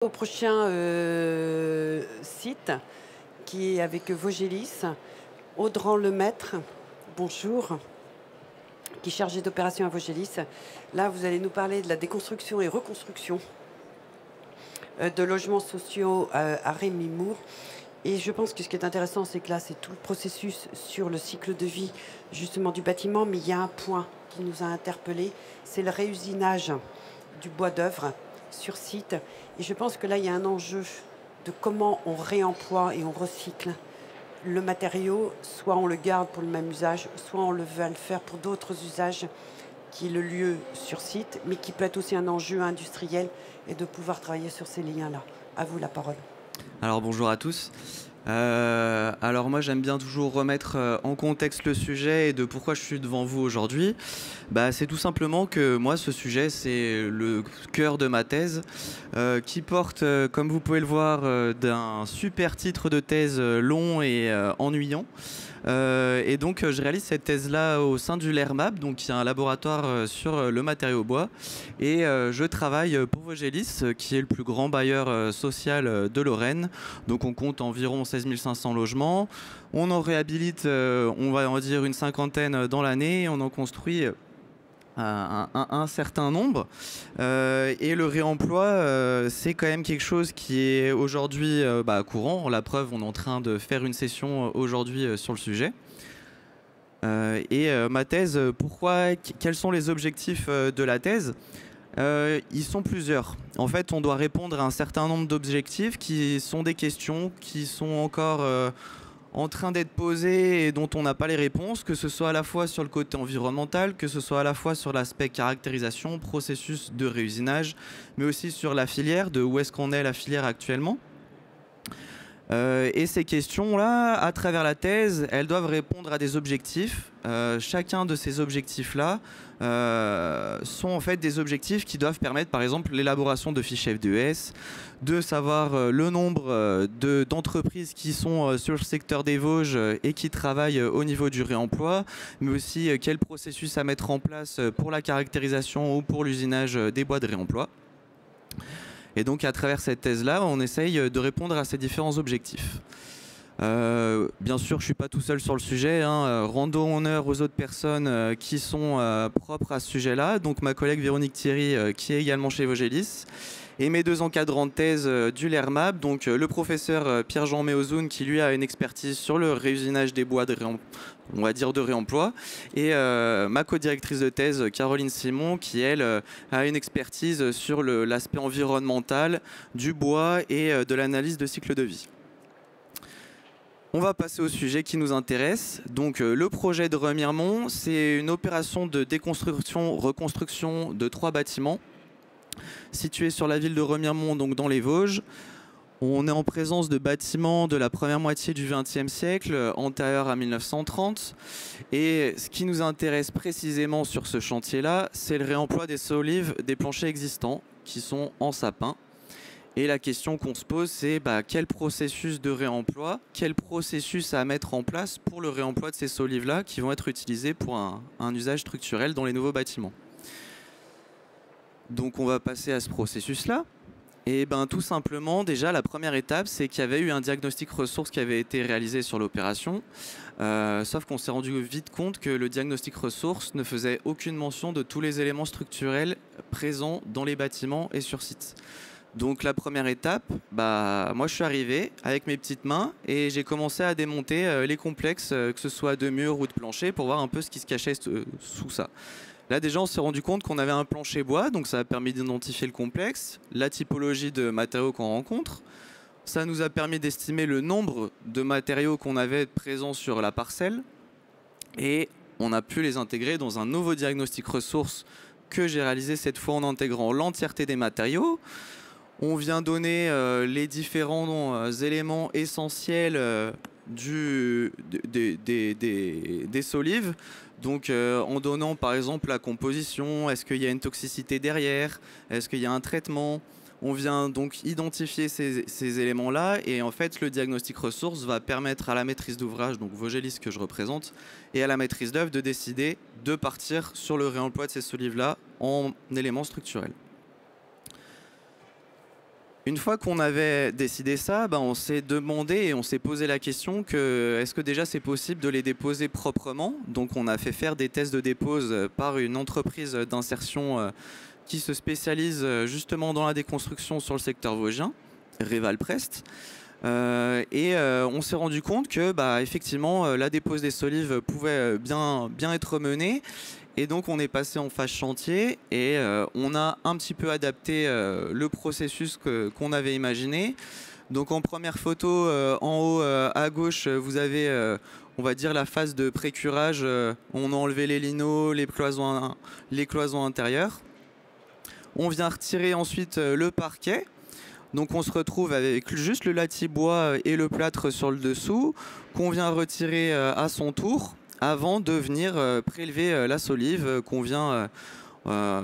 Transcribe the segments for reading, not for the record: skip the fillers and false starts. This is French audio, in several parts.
Au prochain site qui est avec Vogélis, Audran Lemaître, bonjour, qui est chargé d'opération à Vogélis. Là, vous allez nous parler de la déconstruction et reconstruction de logements sociaux à Rémy-Mour. Et je pense que ce qui est intéressant, c'est que là, c'est tout le processus sur le cycle de vie justement du bâtiment, mais il y a un point qui nous a interpellés, c'est le réusinage du bois d'œuvre sur site. Et je pense que là, il y a un enjeu de comment on réemploie et on recycle le matériau. Soit on le garde pour le même usage, soit on va le faire pour d'autres usages, qui est le lieu sur site, mais qui peut être aussi un enjeu industriel et de pouvoir travailler sur ces liens-là. À vous la parole. Alors bonjour à tous. Alors moi j'aime bien toujours remettre en contexte le sujet et de pourquoi je suis devant vous aujourd'hui. C'est tout simplement que moi ce sujet c'est le cœur de ma thèse qui porte comme vous pouvez le voir d'un super titre de thèse long et ennuyant. Et donc je réalise cette thèse-là au sein du LERMAB, donc qui est un laboratoire sur le matériau bois. Et je travaille pour Vogélis, qui est le plus grand bailleur social de Lorraine. Donc on compte environ 16 500 logements. On en réhabilite, on va en dire une cinquantaine dans l'année. On en construit un certain nombre. Et le réemploi, c'est quand même quelque chose qui est aujourd'hui courant. La preuve, on est en train de faire une session aujourd'hui sur le sujet. Ma thèse, quels sont les objectifs de la thèse? Ils sont plusieurs. En fait, on doit répondre à un certain nombre d'objectifs qui sont des questions qui sont encore en train d'être posées et dont on n'a pas les réponses, que ce soit à la fois sur le côté environnemental, que ce soit à la fois sur l'aspect caractérisation, processus de réusinage, mais aussi sur la filière, de où est-ce qu'on est la filière actuellement. Et ces questions-là, à travers la thèse, elles doivent répondre à des objectifs. Chacun de ces objectifs-là sont en fait des objectifs qui doivent permettre, par exemple, l'élaboration de fichiers FDES, de savoir le nombre d'entreprises qui sont sur le secteur des Vosges et qui travaillent au niveau du réemploi, mais aussi quel processus à mettre en place pour la caractérisation ou pour l'usinage des bois de réemploi. Et donc à travers cette thèse-là, on essaye de répondre à ces différents objectifs. Bien sûr, je ne suis pas tout seul sur le sujet. Rendons honneur aux autres personnes qui sont propres à ce sujet-là. Donc ma collègue Véronique Thierry, qui est également chez Vogélis, et mes deux encadrants de thèse du LERMAB, donc le professeur Pierre-Jean Méozoun, qui lui a une expertise sur le réusinage des bois de réemploi, et ma co-directrice de thèse Caroline Simon, qui elle a une expertise sur l'aspect environnemental du bois et de l'analyse de cycle de vie. On va passer au sujet qui nous intéresse. Donc le projet de Remiremont, c'est une opération de déconstruction-reconstruction de 3 bâtiments situés sur la ville de Remiremont, donc dans les Vosges. On est en présence de bâtiments de la première moitié du XXe siècle, antérieurs à 1930. Et ce qui nous intéresse précisément sur ce chantier-là, c'est le réemploi des solives des planchers existants qui sont en sapin. Et la question qu'on se pose, c'est quel processus de réemploi, quel processus à mettre en place pour le réemploi de ces solives-là qui vont être utilisés pour un usage structurel dans les nouveaux bâtiments. Donc on va passer à ce processus-là. Et tout simplement, déjà, la première étape, c'est qu'il y avait eu un diagnostic ressources qui avait été réalisé sur l'opération. Sauf qu'on s'est rendu vite compte que le diagnostic ressources ne faisait aucune mention de tous les éléments structurels présents dans les bâtiments et sur site. Donc la première étape, moi je suis arrivé avec mes petites mains et j'ai commencé à démonter les complexes, que ce soit de murs ou de plancher, pour voir un peu ce qui se cachait sous ça. Là déjà on s'est rendu compte qu'on avait un plancher bois, donc ça a permis d'identifier le complexe, la typologie de matériaux qu'on rencontre. Ça nous a permis d'estimer le nombre de matériaux qu'on avait présents sur la parcelle. Et on a pu les intégrer dans un nouveau diagnostic ressources que j'ai réalisé cette fois en intégrant l'entièreté des matériaux. On vient donner les différents éléments essentiels des solives. Donc en donnant par exemple la composition, est-ce qu'il y a une toxicité derrière, est-ce qu'il y a un traitement. On vient donc identifier ces éléments-là et en fait le diagnostic ressources va permettre à la maîtrise d'ouvrage, donc Vogélis que je représente, et à la maîtrise d'œuvre de décider de partir sur le réemploi de ces solives-là en éléments structurels. Une fois qu'on avait décidé ça, on s'est demandé et on s'est posé la question que est-ce que déjà c'est possible de les déposer proprement. Donc on a fait faire des tests de dépose par une entreprise d'insertion qui se spécialise justement dans la déconstruction sur le secteur vosgien, Revalprest. On s'est rendu compte que effectivement la dépose des solives pouvait bien être menée. Et donc on est passé en phase chantier et on a un petit peu adapté le processus qu'on avait imaginé. Donc en première photo, en haut à gauche, vous avez on va dire la phase de précurage. On a enlevé les linos, les cloisons intérieures. On vient retirer ensuite le parquet. Donc on se retrouve avec juste le latibois et le plâtre sur le dessous, qu'on vient retirer à son tour, avant de venir prélever la solive qu'on vient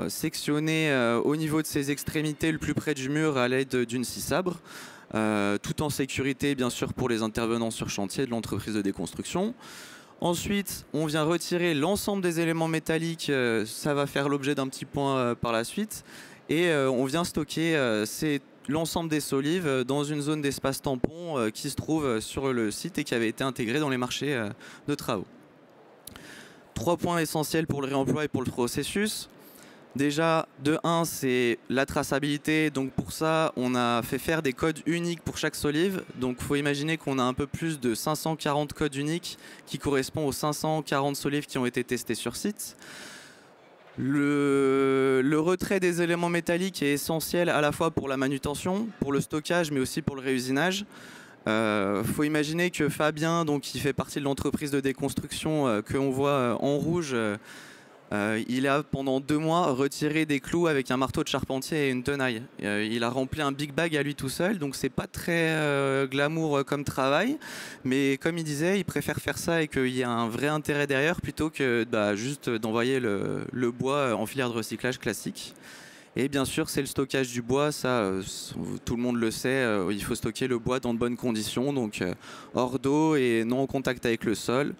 sectionner au niveau de ses extrémités le plus près du mur à l'aide d'une scie sabre, tout en sécurité bien sûr pour les intervenants sur chantier de l'entreprise de déconstruction. Ensuite, on vient retirer l'ensemble des éléments métalliques, ça va faire l'objet d'un petit point par la suite, et on vient stocker l'ensemble des solives dans une zone d'espace tampon qui se trouve sur le site et qui avait été intégrée dans les marchés de travaux. 3 points essentiels pour le réemploi et pour le processus. Déjà, de 1, c'est la traçabilité. Donc pour ça, on a fait faire des codes uniques pour chaque solive. Donc il faut imaginer qu'on a un peu plus de 540 codes uniques qui correspondent aux 540 solives qui ont été testées sur site. Le retrait des éléments métalliques est essentiel à la fois pour la manutention, pour le stockage, mais aussi pour le réusinage. Faut imaginer que Fabien, donc, qui fait partie de l'entreprise de déconstruction qu'on voit en rouge, il a pendant 2 mois retiré des clous avec un marteau de charpentier et une tenaille. Il a rempli un big bag à lui tout seul, donc c'est pas très glamour comme travail, mais comme il disait, il préfère faire ça et qu'il y a un vrai intérêt derrière plutôt que juste d'envoyer le bois en filière de recyclage classique. Et bien sûr, c'est le stockage du bois, ça tout le monde le sait, il faut stocker le bois dans de bonnes conditions, donc hors d'eau et non en contact avec le sol.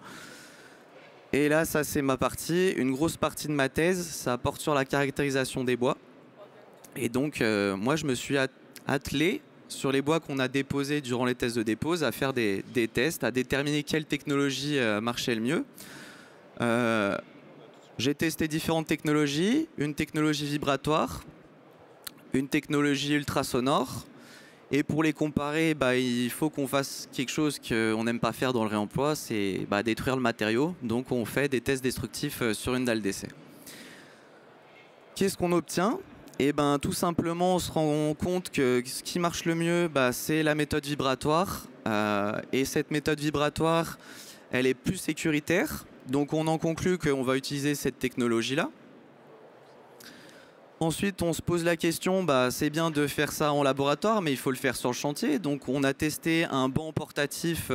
Et là, ça c'est ma partie. Une grosse partie de ma thèse, ça porte sur la caractérisation des bois. Et donc, moi, je me suis attelé sur les bois qu'on a déposés durant les tests de dépose à faire des tests, à déterminer quelle technologie marchait le mieux. J'ai testé différentes technologies, une technologie vibratoire, une technologie ultrasonore. Et pour les comparer, il faut qu'on fasse quelque chose qu'on n'aime pas faire dans le réemploi, c'est détruire le matériau. Donc on fait des tests destructifs sur une dalle d'essai. Qu'est-ce qu'on obtient ? Tout simplement, on se rend compte que ce qui marche le mieux, c'est la méthode vibratoire. Et cette méthode vibratoire, elle est plus sécuritaire. Donc on en conclut qu'on va utiliser cette technologie-là. Ensuite, on se pose la question, c'est bien de faire ça en laboratoire, mais il faut le faire sur le chantier. Donc on a testé un banc portatif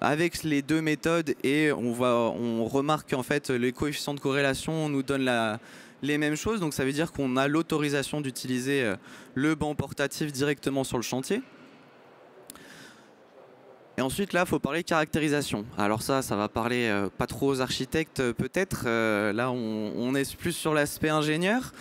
avec les 2 méthodes et on remarque qu'en fait les coefficients de corrélation nous donnent les mêmes choses. Donc ça veut dire qu'on a l'autorisation d'utiliser le banc portatif directement sur le chantier. Et ensuite, là, il faut parler caractérisation. Alors ça va parler pas trop aux architectes peut-être. Là, on est plus sur l'aspect ingénieur.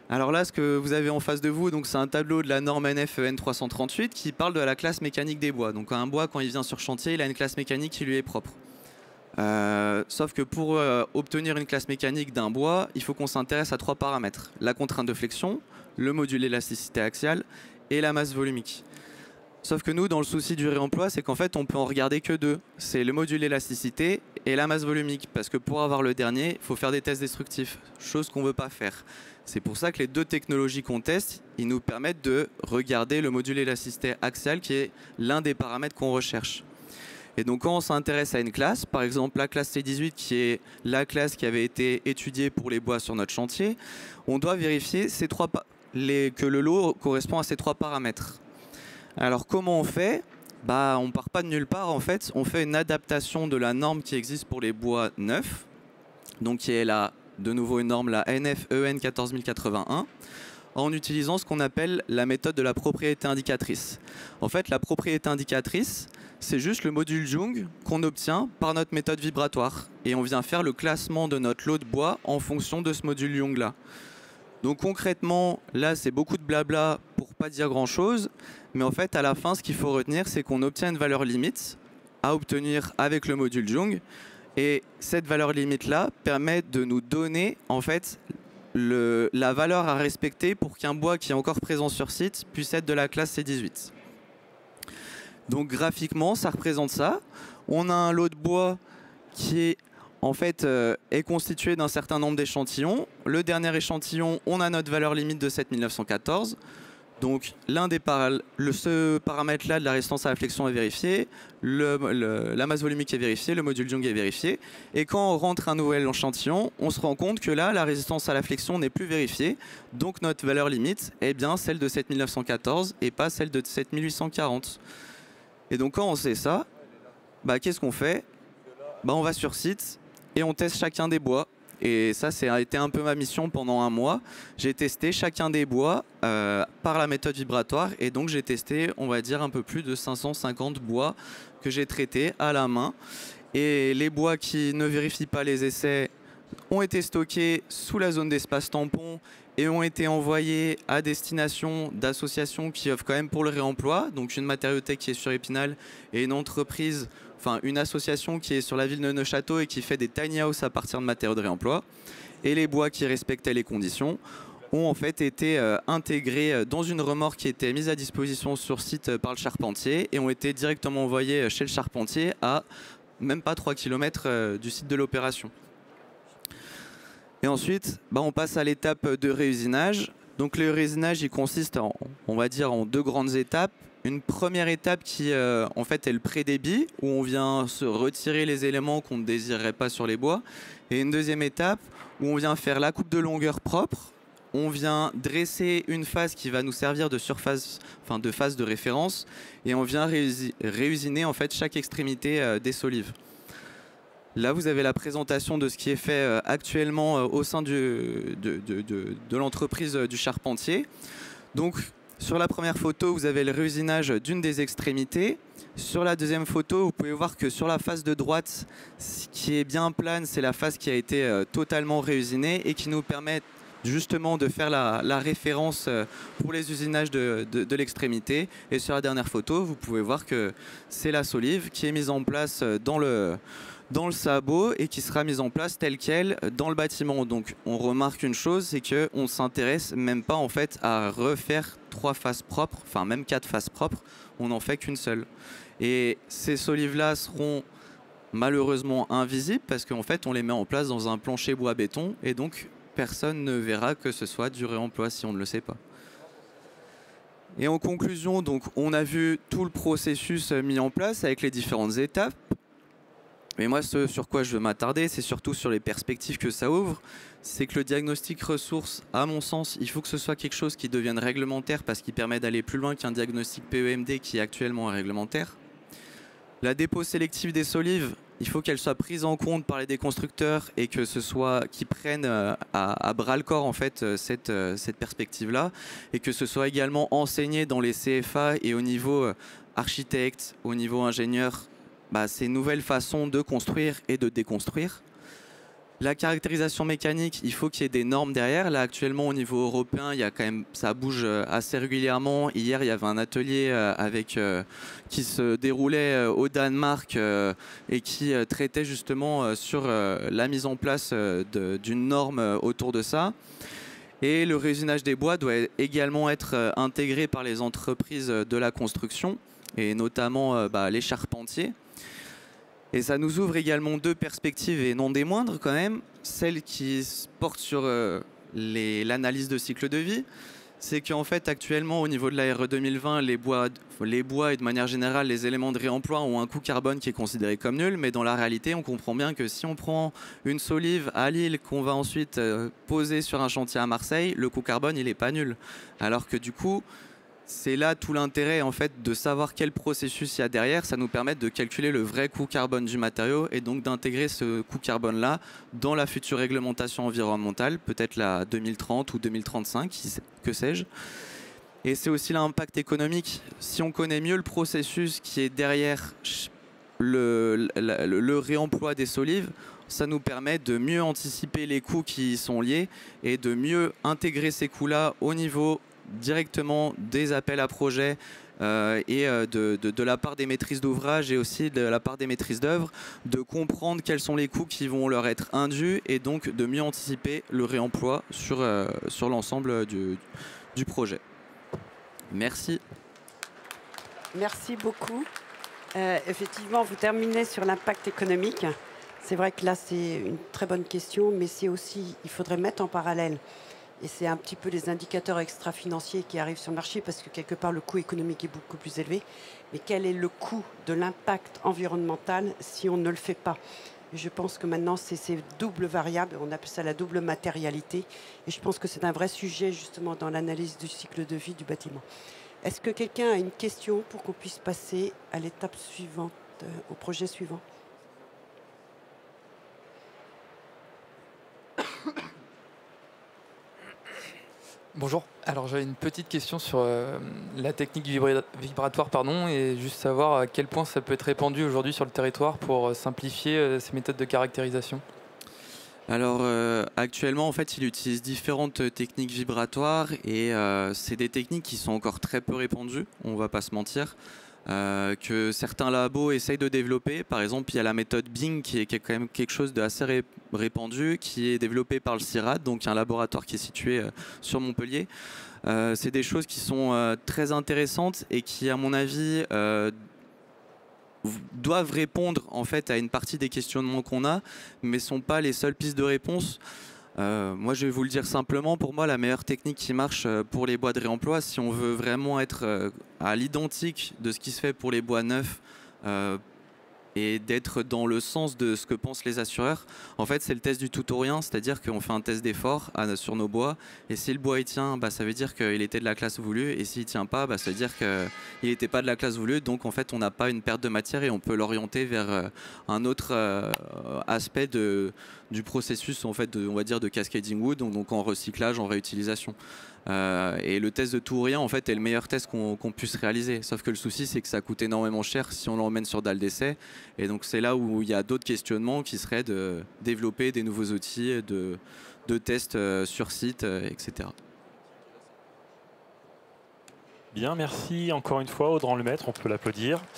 Alors là, ce que vous avez en face de vous, c'est un tableau de la norme NF EN 338 qui parle de la classe mécanique des bois. Donc un bois, quand il vient sur chantier, il a une classe mécanique qui lui est propre. Sauf que pour obtenir une classe mécanique d'un bois, il faut qu'on s'intéresse à 3 paramètres. La contrainte de flexion, le module élasticité axiale et la masse volumique. Sauf que nous, dans le souci du réemploi, c'est qu'en fait, on peut en regarder que 2. C'est le module élasticité et la masse volumique. Parce que pour avoir le dernier, il faut faire des tests destructifs, chose qu'on ne veut pas faire. C'est pour ça que les 2 technologies qu'on teste, ils nous permettent de regarder le module élasticité axial, qui est l'un des paramètres qu'on recherche. Et donc quand on s'intéresse à une classe, par exemple la classe C18, qui est la classe qui avait été étudiée pour les bois sur notre chantier, on doit vérifier que le lot correspond à ces 3 paramètres. Alors comment on fait ? On ne part pas de nulle part, en fait, on fait une adaptation de la norme qui existe pour les bois neufs, donc qui est de nouveau une norme, la NF EN 14081, en utilisant ce qu'on appelle la méthode de la propriété indicatrice. En fait, la propriété indicatrice, c'est juste le module Young qu'on obtient par notre méthode vibratoire. Et on vient faire le classement de notre lot de bois en fonction de ce module Young-là. Donc concrètement, là c'est beaucoup de blabla pour pas dire grand chose, mais en fait à la fin ce qu'il faut retenir c'est qu'on obtient une valeur limite à obtenir avec le module Jung, et cette valeur limite là permet de nous donner en fait la valeur à respecter pour qu'un bois qui est encore présent sur site puisse être de la classe C18. Donc graphiquement ça représente ça, on a un lot de bois qui est en fait est constitué d'un certain nombre d'échantillons. Le dernier échantillon, on a notre valeur limite de 7914. Donc ce paramètre-là de la résistance à la flexion est vérifié, la masse volumique est vérifiée, le module Jung est vérifié. Et quand on rentre un nouvel échantillon, on se rend compte que là, la résistance à la flexion n'est plus vérifiée. Donc notre valeur limite est bien celle de 7914 et pas celle de 7840. Et donc quand on sait ça, qu'est-ce qu'on fait? On va sur site et on teste chacun des bois. Et ça, ça a été un peu ma mission pendant un mois. J'ai testé chacun des bois par la méthode vibratoire. Et donc, j'ai testé, on va dire, un peu plus de 550 bois que j'ai traités à la main. Et les bois qui ne vérifient pas les essais ont été stockés sous la zone d'espace tampon et ont été envoyés à destination d'associations qui offrent quand même pour le réemploi. Donc, une matériothèque qui est sur Épinal et une entreprise... Enfin, une association qui est sur la ville de Neufchâteau et qui fait des tiny house à partir de matériaux de réemploi. Et les bois qui respectaient les conditions ont en fait été intégrés dans une remorque qui était mise à disposition sur site par le charpentier et ont été directement envoyés chez le charpentier à même pas 3 km du site de l'opération. Et ensuite, on passe à l'étape de réusinage. Donc le réusinage, il consiste on va dire, en 2 grandes étapes. Une première étape qui en fait est le pré-débit, où on vient se retirer les éléments qu'on ne désirerait pas sur les bois. Et une deuxième étape où on vient faire la coupe de longueur propre. On vient dresser une face qui va nous servir de surface, de face de référence, et on vient réusiner en fait chaque extrémité des solives. Là, vous avez la présentation de ce qui est fait actuellement au sein de l'entreprise du charpentier. Donc, sur la première photo, vous avez le réusinage d'une des extrémités. Sur la deuxième photo, vous pouvez voir que sur la face de droite, ce qui est bien plane, c'est la face qui a été totalement réusinée et qui nous permet justement de faire la référence pour les usinages de l'extrémité. Et sur la dernière photo, vous pouvez voir que c'est la solive qui est mise en place dans le sabot et qui sera mise en place telle qu'elle dans le bâtiment. Donc on remarque une chose, c'est qu'on ne s'intéresse même pas en fait à refaire 3 faces propres, enfin même 4 faces propres, on n'en fait qu'une seule. Et ces solives-là seront malheureusement invisibles parce qu'en fait on les met en place dans un plancher bois-béton et donc personne ne verra que ce soit du réemploi si on ne le sait pas. Et en conclusion, donc, on a vu tout le processus mis en place avec les différentes étapes. Mais moi, ce sur quoi je veux m'attarder, c'est surtout sur les perspectives que ça ouvre. C'est que le diagnostic ressources, à mon sens, il faut que ce soit quelque chose qui devienne réglementaire parce qu'il permet d'aller plus loin qu'un diagnostic PEMD qui est actuellement réglementaire. La dépose sélective des solives, il faut qu'elle soit prise en compte par les déconstructeurs et que ce soit qu'ils prennent à bras le corps en fait cette perspective-là et que ce soit également enseigné dans les CFA et au niveau architecte, au niveau ingénieur, ces nouvelles façons de construire et de déconstruire. La caractérisation mécanique, il faut qu'il y ait des normes derrière. Là, actuellement, au niveau européen, il y a quand même, ça bouge assez régulièrement. Hier, il y avait un atelier qui se déroulait au Danemark et qui traitait justement sur la mise en place d'une norme autour de ça. Et le réusinage des bois doit également être intégré par les entreprises de la construction, et notamment les charpentiers. Et ça nous ouvre également 2 perspectives, et non des moindres quand même. Celle qui porte sur l'analyse de cycle de vie. C'est qu'en fait, actuellement, au niveau de la RE 2020, les bois et de manière générale, les éléments de réemploi ont un coût carbone qui est considéré comme nul. Mais dans la réalité, on comprend bien que si on prend une solive à Lille qu'on va ensuite poser sur un chantier à Marseille, le coût carbone, il n'est pas nul. Alors que du coup, c'est là tout l'intérêt en fait de savoir quel processus il y a derrière. Ça nous permet de calculer le vrai coût carbone du matériau et donc d'intégrer ce coût carbone là dans la future réglementation environnementale, peut-être la 2030 ou 2035, que sais-je. Et c'est aussi l'impact économique. Si on connaît mieux le processus qui est derrière le réemploi des solives, ça nous permet de mieux anticiper les coûts qui y sont liés et de mieux intégrer ces coûts-là au niveau directement des appels à projets et de la part des maîtrises d'ouvrage et aussi de la part des maîtrises d'œuvre, de comprendre quels sont les coûts qui vont leur être indus et donc de mieux anticiper le réemploi sur l'ensemble du projet. Merci. Merci beaucoup. Effectivement, vous terminez sur l'impact économique. C'est vrai que là, c'est une très bonne question, mais c'est aussi, il faudrait mettre en parallèle, et c'est un petit peu les indicateurs extra-financiers qui arrivent sur le marché, parce que quelque part, le coût économique est beaucoup plus élevé. Mais quel est le coût de l'impact environnemental si on ne le fait pas? Et je pense que maintenant, c'est ces doubles variables, on appelle ça la double matérialité. Et je pense que c'est un vrai sujet, justement, dans l'analyse du cycle de vie du bâtiment. Est-ce que quelqu'un a une question pour qu'on puisse passer à l'étape suivante, au projet suivant? Bonjour, alors j'avais une petite question sur la technique vibratoire et juste savoir à quel point ça peut être répandu aujourd'hui sur le territoire pour simplifier ces méthodes de caractérisation. Alors actuellement en fait il utilise différentes techniques vibratoires et c'est des techniques qui sont encore très peu répandues, on va pas se mentir. Que certains labos essayent de développer. Par exemple, il y a la méthode Bing qui est quand même quelque chose d'assez répandu, qui est développée par le CIRAD, donc un laboratoire qui est situé sur Montpellier. C'est des choses qui sont très intéressantes et qui, à mon avis, doivent répondre en fait à une partie des questionnements qu'on a, mais ne sont pas les seules pistes de réponse. Moi je vais vous le dire simplement, pour moi la meilleure technique qui marche pour les bois de réemploi, si on veut vraiment être à l'identique de ce qui se fait pour les bois neufs et d'être dans le sens de ce que pensent les assureurs, en fait c'est le test du tout ou rien, c'est-à-dire qu'on fait un test d'effort sur nos bois et si le bois il tient, bah, ça veut dire qu'il était de la classe voulue et s'il tient pas, bah, ça veut dire qu'il n'était pas de la classe voulue, donc en fait on n'a pas une perte de matière et on peut l'orienter vers un autre aspect du processus en fait on va dire de cascading wood, donc en recyclage, en réutilisation. Et le test de tout ou rien en fait est le meilleur test qu'on puisse réaliser, sauf que le souci c'est que ça coûte énormément cher si on l'emmène sur dalle d'essai et donc c'est là où il y a d'autres questionnements qui seraient de développer des nouveaux outils de tests sur site, etc. Bien, merci encore une fois Audran Lemaître, on peut l'applaudir.